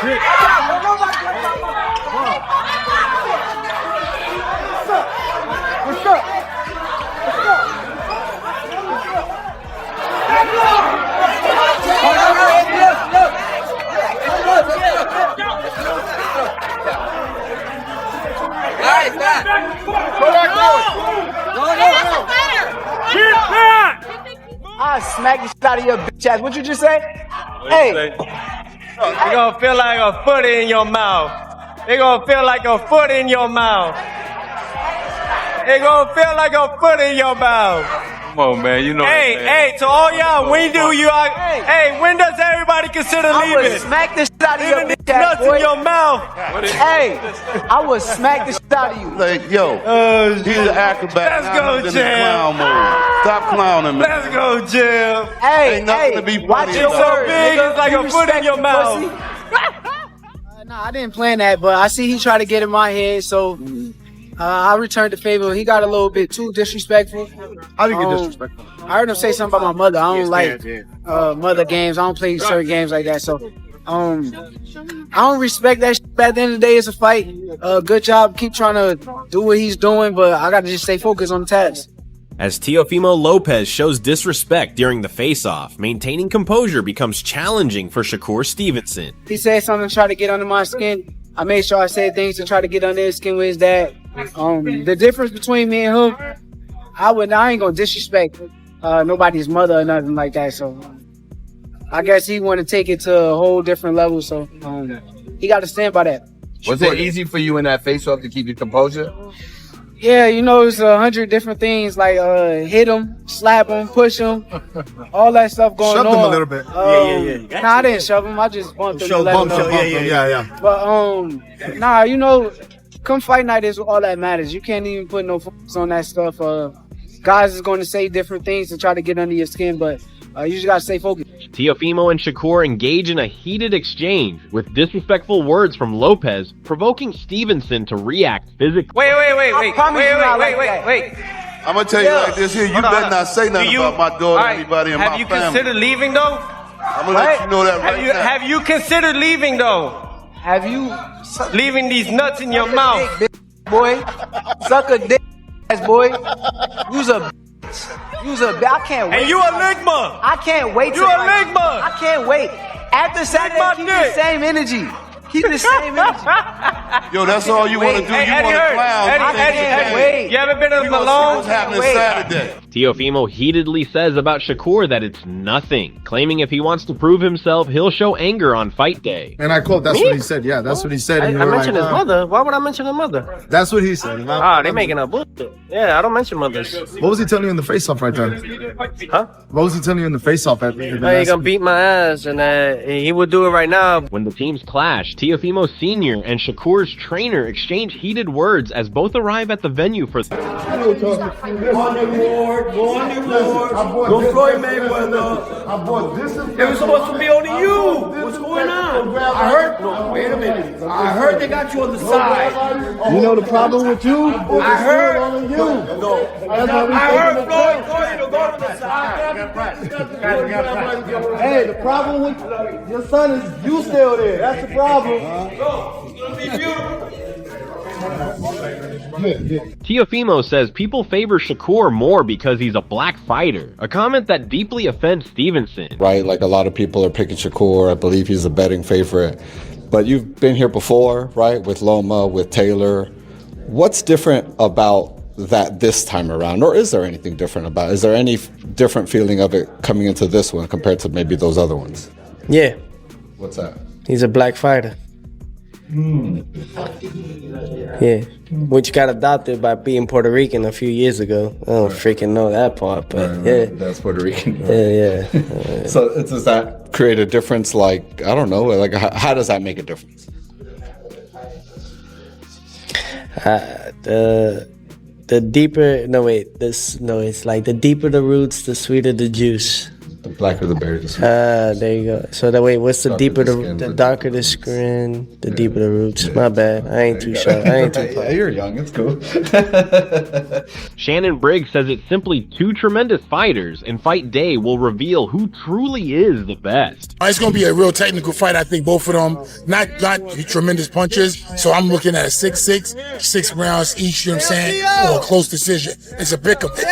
What's up? I smack the shit out of your bitch ass. What you just say? Hey. You're gonna feel like a foot in your mouth. You're gonna feel like a foot in your mouth. You're gonna feel like a foot in your mouth. Come on, man. You know. Hey, to all y'all, when does everybody consider leaving? I would smack the shit out of your bitch ass, nuts boy. in your mouth. Hey, I would smack the shit out of you. Like, yo, he's an acrobat. Let's go, Jam. Stop clowning, man. Let's go, Jim. Hey, Ain't nothing to be funny watch your about. So words, big, nigga. it's like You a foot in respect your the mouth. Nah, I didn't plan that, but I see he tried to get in my head, so I returned the favor. He got a little bit too disrespectful. How do you get disrespectful? I heard him say something about my mother. I don't like mother games. I don't play certain games like that. So I don't respect that shit. At the end of the day, it's a fight. Good job. Keep trying to do what he's doing, but I got to just stay focused on the task. As Teofimo Lopez shows disrespect during the face-off, maintaining composure becomes challenging for Shakur Stevenson. He said something to try to get under my skin. I made sure I said things to try to get under his skin with his dad. The difference between me and him, I ain't gonna disrespect nobody's mother or nothing like that. So I guess he want to take it to a whole different level. So he got to stand by that. Was it easy for you in that face-off to keep your composure? Yeah, you know, it's 100 different things like hit him, slap him, push him, all that stuff going on. Shoved him a little bit. Yeah. Nah, I didn't shove him. I just bumped him. Yeah. But nah, you know, come fight night is all that matters. You can't even put no focus on that stuff. Guys is going to say different things to try to get under your skin, but you just got to stay focused. Teofimo and Shakur engage in a heated exchange, with disrespectful words from Lopez provoking Stevenson to react physically. Wait. I promise you not like that. Wait. I'm gonna tell you like this here. You better not say nothing about my daughter, anybody in my family. Have you considered leaving though? I'm gonna let you know that right now. Have you considered leaving though? Have you Leaving these nuts in your mouth? dick, boy? Suck a dick, ass boy. Use a I can't wait. And you a ligma. I can't wait. You a ligma. I can't wait. After Saturday, my keep dick. the same energy. Keep the same energy. Yo, that's all you want to do. You want to clown. Wait. You ever been to What's Malone? happening Saturday? Teofimo heatedly says about Shakur that it's nothing, claiming if he wants to prove himself, he'll show anger on fight day. And I quote, that's what he said. Yeah, that's what he said. I mentioned his mother. Why would I mention his mother? That's what he said. They making a bullshit. Yeah, I don't mention mothers. What was he telling you in the face-off right there? Huh? What was he telling you in the face-off at the He gonna beat my ass, and he would do it right now. When the teams clash, Teofimo Sr. and Shakur's trainer exchange heated words as both arrive at the venue for Go on the ward. Go Floyd Mayweather. It was supposed to be only you. What's going on? I heard. No, wait a minute. I heard they got you on the side. You know the problem with you? I heard. No. I heard Floyd told you to go to the side. Hey, the problem with your son is you still there. That's the problem. It's gonna be beautiful. Teofimo says people favor Shakur more because he's a black fighter, a comment that deeply offends Stevenson. Right, like a lot of people are picking Shakur. I believe he's a betting favorite. But you've been here before, right, with Loma, with Taylor. What's different about that this time around? Or is there anything different about it? Is there any different feeling of it coming into this one compared to maybe those other ones? Yeah, What's that? he's a black fighter. Yeah, which got adopted by being Puerto Rican a few years ago. I don't freaking know that part, but yeah. That's Puerto Rican. Yeah. So does that create a difference? Like, I don't know, like how does that make a difference? The deeper, it's like the deeper the roots, the sweeter the juice. The blacker the berry, the sweeter. There you go. So that way, what's the deeper the darker the skin, the deeper the roots. My bad. I ain't too sharp. I ain't too. Yeah, you're young. It's cool. Shannon Briggs says it's simply two tremendous fighters, and fight day will reveal who truly is the best. It's going to be a real technical fight. I think both of them, not tremendous punches. So I'm looking at a 6-6, 6 rounds each, you know what I'm saying, or a close decision. It's a pick 'em. They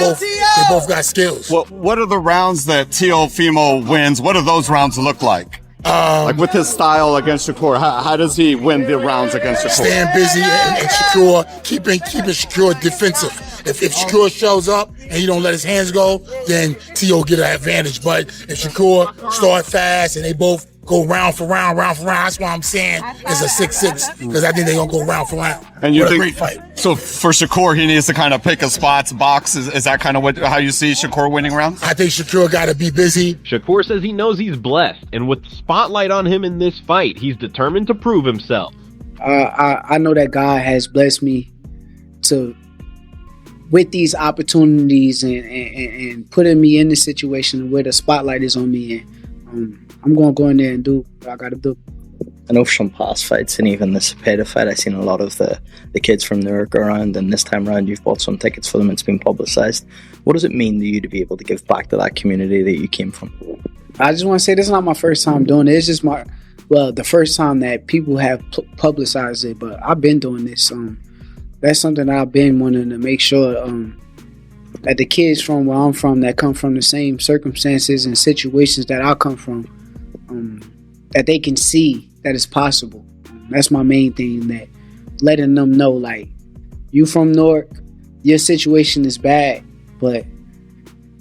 both got skills. Well, what are the rounds that Teofimo wins? What do those rounds look like? Like with his style against Shakur, how does he win the rounds against Shakur? Staying busy and Shakur, keeping Shakur defensive. If Shakur shows up and he don't let his hands go, then Teo get an advantage. But if Shakur start fast and they both go round for round, that's why I'm saying it's a 6-6, because I think they're gonna go round for round. And you what think a great fight. So for Shakur, he needs to kind of pick his spots, box. Is that kind of how you see Shakur winning rounds? I think Shakur got to be busy. Shakur says he knows he's blessed, and with the spotlight on him in this fight, he's determined to prove himself. I know that God has blessed me with these opportunities and putting me in the situation where the spotlight is on me, and I'm gonna go in there and do what I gotta do. I know from past fights and even the Cepeda fight, I've seen a lot of the kids from Newark around, and this time around you've bought some tickets for them. It's been publicized. What does it mean to you to be able to give back to that community that you came from? I just want to say this is not my first time doing it. It's just the first time that people have publicized it, but I've been doing this. That's something that I've been wanting to make sure that the kids from where I'm from, that come from the same circumstances and situations that I come from, that they can see that it's possible. That's my main thing, that letting them know, like, you from Newark, your situation is bad, but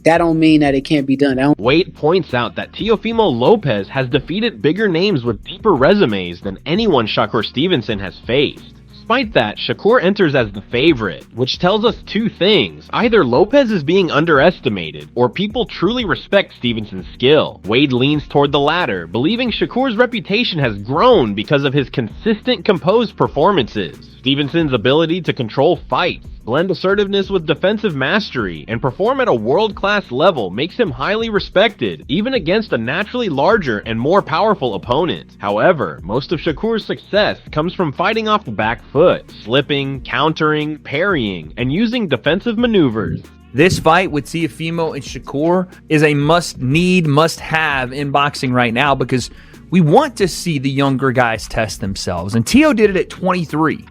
that don't mean that it can't be done. Wade points out that Teofimo Lopez has defeated bigger names with deeper resumes than anyone Shakur Stevenson has faced. Despite that, Shakur enters as the favorite, which tells us two things. Either Lopez is being underestimated, or people truly respect Stevenson's skill. Wade leans toward the latter, believing Shakur's reputation has grown because of his consistent, composed performances. Stevenson's ability to control fights, blend assertiveness with defensive mastery, and perform at a world-class level makes him highly respected, even against a naturally larger and more powerful opponent. However, most of Shakur's success comes from fighting off the back foot, slipping, countering, parrying, and using defensive maneuvers. This fight with Teofimo and Shakur is a must-have in boxing right now, because we want to see the younger guys test themselves. And Teo did it at 23.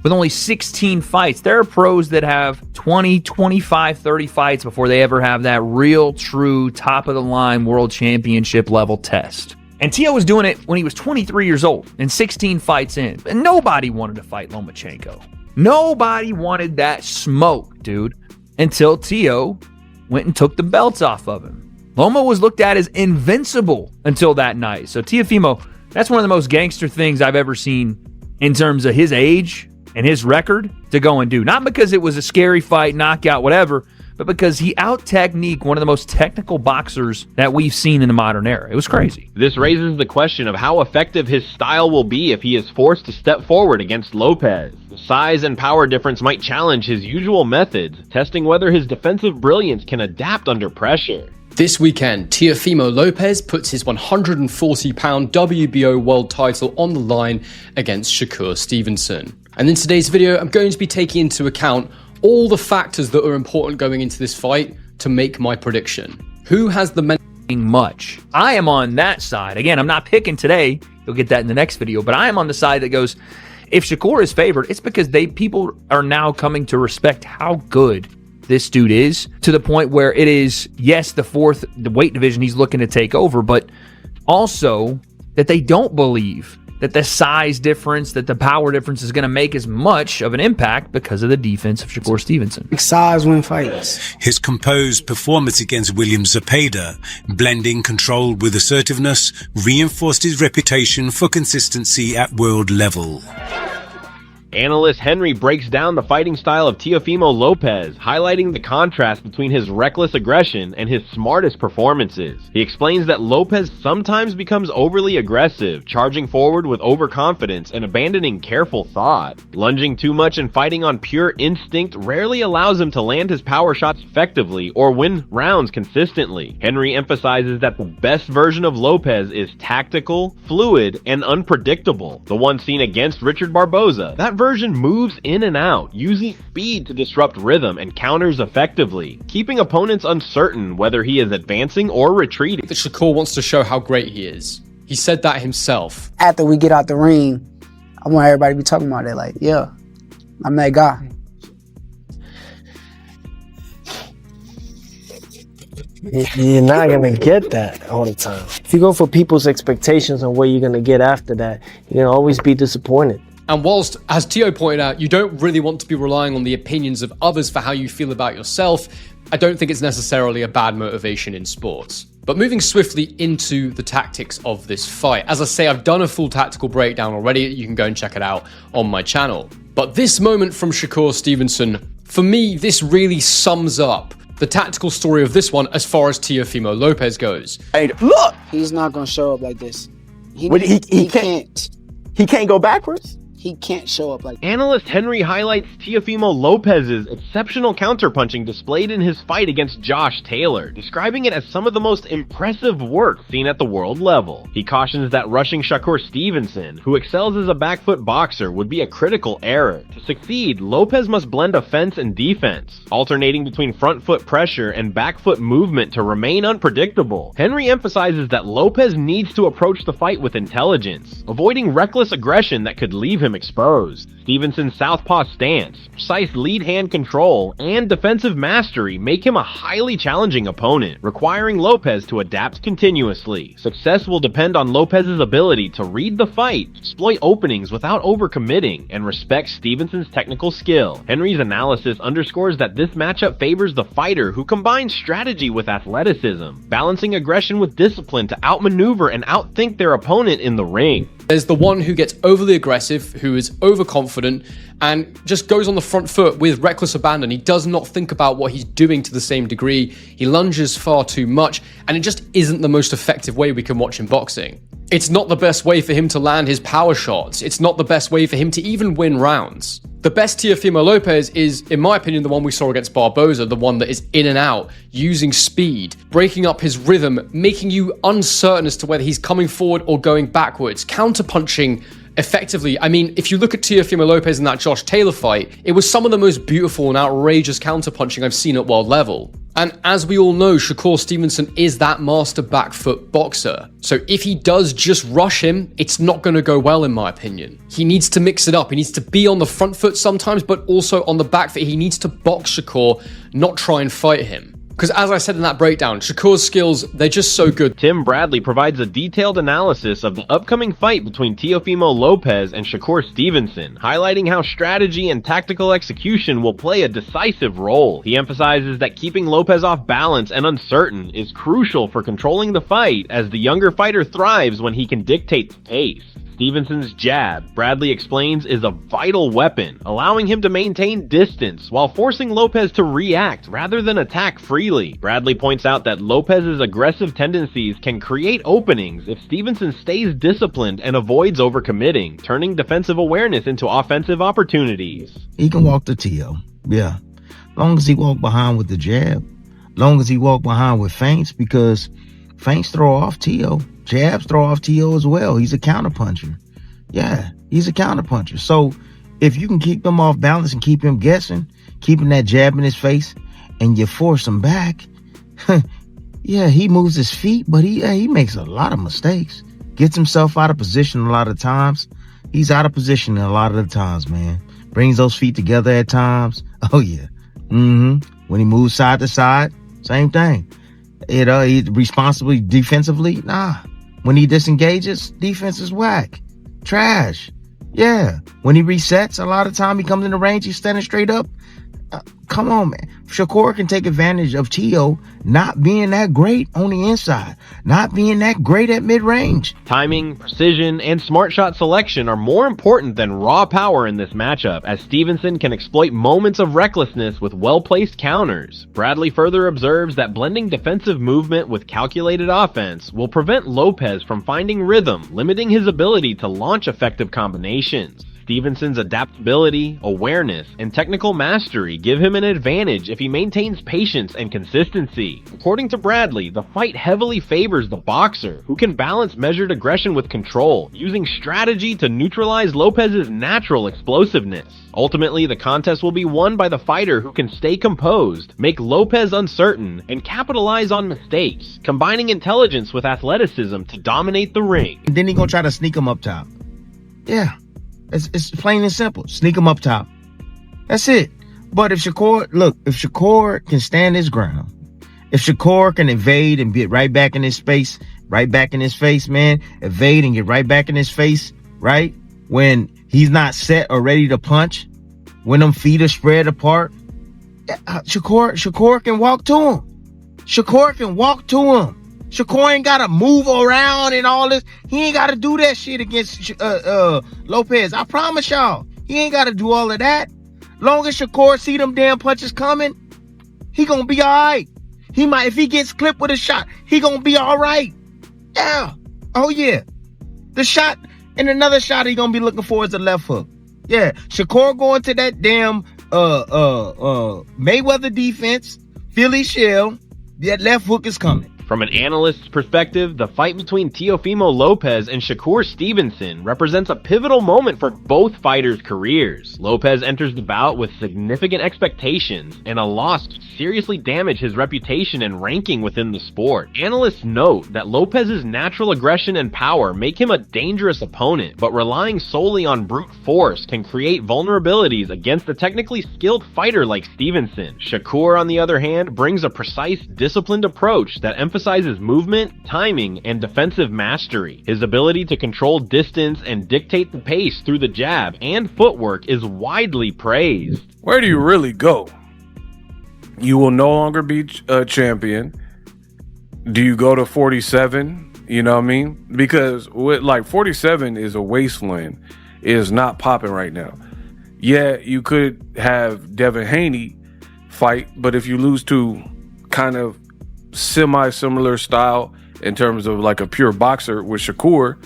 With only 16 fights. There are pros that have 20, 25, 30 fights before they ever have that real, true, top-of-the-line world championship level test. And Teo was doing it when he was 23 years old and 16 fights in. And nobody wanted to fight Lomachenko. Nobody wanted that smoke, dude, until Teo went and took the belts off of him. Loma was looked at as invincible until that night. So Teofimo, that's one of the most gangster things I've ever seen in terms of his age and his record to go and do. Not because it was a scary fight, knockout, whatever, but because he out-techniqued one of the most technical boxers that we've seen in the modern era. It was crazy. This raises the question of how effective his style will be if he is forced to step forward against Lopez. The size and power difference might challenge his usual methods, testing whether his defensive brilliance can adapt under pressure. This weekend, Teofimo Lopez puts his 140-pound WBO world title on the line against Shakur Stevenson. And in today's video, I'm going to be taking into account all the factors that are important going into this fight to make my prediction. Who has the much? I am on that side. Again, I'm not picking today. You'll get that in the next video. But I am on the side that goes, if Shakur is favored, it's because people are now coming to respect how good this dude is, to the point where it is, yes, the weight division he's looking to take over, but also that they don't believe that the size difference, that the power difference is going to make as much of an impact because of the defense of Shakur Stevenson. Size win fights. His composed performance against William Cepeda, blending control with assertiveness, reinforced his reputation for consistency at world level. Analyst Henry breaks down the fighting style of Teofimo Lopez, highlighting the contrast between his reckless aggression and his smartest performances. He explains that Lopez sometimes becomes overly aggressive, charging forward with overconfidence and abandoning careful thought. Lunging too much and fighting on pure instinct rarely allows him to land his power shots effectively or win rounds consistently. Henry emphasizes that the best version of Lopez is tactical, fluid, and unpredictable. The one seen against Richard Barboza, that version moves in and out, using speed to disrupt rhythm and counters effectively, keeping opponents uncertain whether he is advancing or retreating. That Shakur wants to show how great he is. He said that himself. After we get out the ring, I want everybody to be talking about it like, yeah, I'm that guy. You're not going to get that all the time. If you go for people's expectations on what you're going to get after that, you're going to always be disappointed. And whilst, as Teo pointed out, you don't really want to be relying on the opinions of others for how you feel about yourself, I don't think it's necessarily a bad motivation in sports. But moving swiftly into the tactics of this fight. As I say, I've done a full tactical breakdown already. You can go and check it out on my channel. But this moment from Shakur Stevenson, for me, this really sums up the tactical story of this one as far as Teofimo Lopez goes. Hey, look! He's not going to show up like this. He can't. He can't go backwards? He can't show up like that. Analyst Henry highlights Teofimo Lopez's exceptional counterpunching displayed in his fight against Josh Taylor, describing it as some of the most impressive work seen at the world level. He cautions that rushing Shakur Stevenson, who excels as a back foot boxer, would be a critical error. To succeed, Lopez must blend offense and defense, alternating between front foot pressure and back foot movement to remain unpredictable. Henry emphasizes that Lopez needs to approach the fight with intelligence, avoiding reckless aggression that could leave him exposed. Stevenson's southpaw stance, precise lead hand control, and defensive mastery make him a highly challenging opponent, requiring Lopez to adapt continuously. Success will depend on Lopez's ability to read the fight, exploit openings without overcommitting, and respect Stevenson's technical skill. Henry's analysis underscores that this matchup favors the fighter who combines strategy with athleticism, balancing aggression with discipline to outmaneuver and outthink their opponent in the ring. There's the one who gets overly aggressive, who is overconfident, and just goes on the front foot with reckless abandon. He does not think about what he's doing to the same degree. He lunges far too much, and it just isn't the most effective way we can watch in boxing. It's not the best way for him to land his power shots. It's not the best way for him to even win rounds. The best Teofimo Lopez is, in my opinion, the one we saw against Barboza, the one that is in and out, using speed, breaking up his rhythm, making you uncertain as to whether he's coming forward or going backwards, counterpunching effectively. I mean, if you look at Teofimo Lopez in that Josh Taylor fight, it was some of the most beautiful and outrageous counterpunching I've seen at world level. And as we all know, Shakur Stevenson is that master back foot boxer. So if he does just rush him, it's not going to go well in my opinion. He needs to mix it up. He needs to be on the front foot sometimes, but also on the back foot. He needs to box Shakur, not try and fight him. Because as I said in that breakdown, Shakur's skills, they're just so good. Tim Bradley provides a detailed analysis of the upcoming fight between Teofimo Lopez and Shakur Stevenson, highlighting how strategy and tactical execution will play a decisive role. He emphasizes that keeping Lopez off balance and uncertain is crucial for controlling the fight, as the younger fighter thrives when he can dictate the pace. Stevenson's jab, Bradley explains, is a vital weapon, allowing him to maintain distance while forcing Lopez to react rather than attack freely. Bradley points out that Lopez's aggressive tendencies can create openings if Stevenson stays disciplined and avoids overcommitting, turning defensive awareness into offensive opportunities. He can walk the Teo, yeah. Long as he walk behind with the jab, long as he walk behind with feints, because feints throw off Teo. Jabs throw off Teo as well. He's a counterpuncher. Yeah, he's a counterpuncher. So if you can keep him off balance and keep him guessing, keeping that jab in his face, and you force him back, yeah, he moves his feet, but he makes a lot of mistakes. Gets himself out of position a lot of times. He's out of position a lot of the times, man. Brings those feet together at times. Oh, yeah. When he moves side to side, same thing. He responsibly defensively, nah. When he disengages, defense is whack. Trash. Yeah. When he resets, a lot of time he comes in the range, he's standing straight up. Come on, man. Shakur can take advantage of Teo not being that great on the inside, not being that great at mid-range. Timing, precision, and smart shot selection are more important than raw power in this matchup, as Stevenson can exploit moments of recklessness with well-placed counters. Bradley further observes that blending defensive movement with calculated offense will prevent Lopez from finding rhythm, limiting his ability to launch effective combinations. Stevenson's adaptability, awareness, and technical mastery give him an advantage if he maintains patience and consistency. According to Bradley, the fight heavily favors the boxer, who can balance measured aggression with control, using strategy to neutralize Lopez's natural explosiveness. Ultimately, the contest will be won by the fighter who can stay composed, make Lopez uncertain, and capitalize on mistakes, combining intelligence with athleticism to dominate the ring. And then he gonna try to sneak him up top. Yeah. It's plain and simple. Sneak him up top. That's it. But if Shakur can stand his ground, if Shakur can evade and get right back in his face, man, evade and get right back in his face, right? When he's not set or ready to punch, when them feet are spread apart, Shakur can walk to him. Shakur can walk to him. Shakur ain't got to move around and all this. He ain't got to do that shit against Lopez. I promise y'all. He ain't got to do all of that. Long as Shakur see them damn punches coming, he gonna be all right. He might, if he gets clipped with a shot, he gonna be all right. Yeah. Oh, yeah. The shot and another shot he gonna be looking for is a left hook. Yeah. Shakur going to that damn Mayweather defense, Philly shell, that left hook is coming. From an analyst's perspective, the fight between Teofimo Lopez and Shakur Stevenson represents a pivotal moment for both fighters' careers. Lopez enters the bout with significant expectations, and a loss could seriously damage his reputation and ranking within the sport. Analysts note that Lopez's natural aggression and power make him a dangerous opponent, but relying solely on brute force can create vulnerabilities against a technically skilled fighter like Stevenson. Shakur, on the other hand, brings a precise, disciplined approach that emphasizes movement, timing, and defensive mastery. His ability to control distance and dictate the pace through the jab and footwork is widely praised. Where do you really go? You will no longer be a champion. Do you go to 47? You know what I mean? Because with 47 is a wasteland. It is not popping right now. Yeah, you could have Devin Haney fight, but if you lose to kind of semi-similar style in terms of like a pure boxer with Shakur,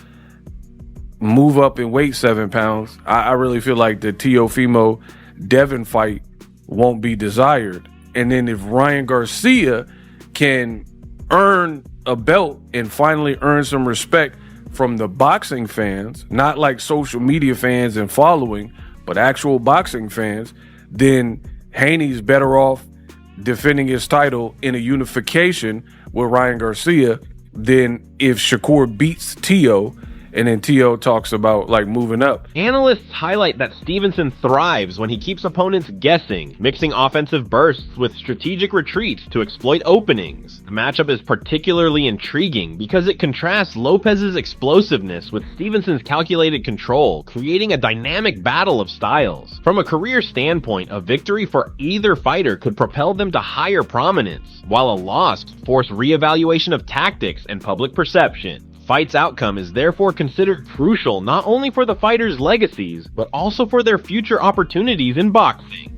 move up in weight 7 pounds, I really feel like the Teofimo Devin fight won't be desired. And then if Ryan Garcia can earn a belt and finally earn some respect from the boxing fans, not like social media fans and following, but actual boxing fans, then Haney's better off defending his title in a unification with Ryan Garcia than if Shakur beats Teo and then Teo talks about like moving up. Analysts highlight that Stevenson thrives when he keeps opponents guessing, mixing offensive bursts with strategic retreats to exploit openings. The matchup is particularly intriguing because it contrasts Lopez's explosiveness with Stevenson's calculated control, creating a dynamic battle of styles. From a career standpoint, a victory for either fighter could propel them to higher prominence, while a loss could force reevaluation of tactics and public perception. Fight's outcome is therefore considered crucial not only for the fighters' legacies, but also for their future opportunities in boxing.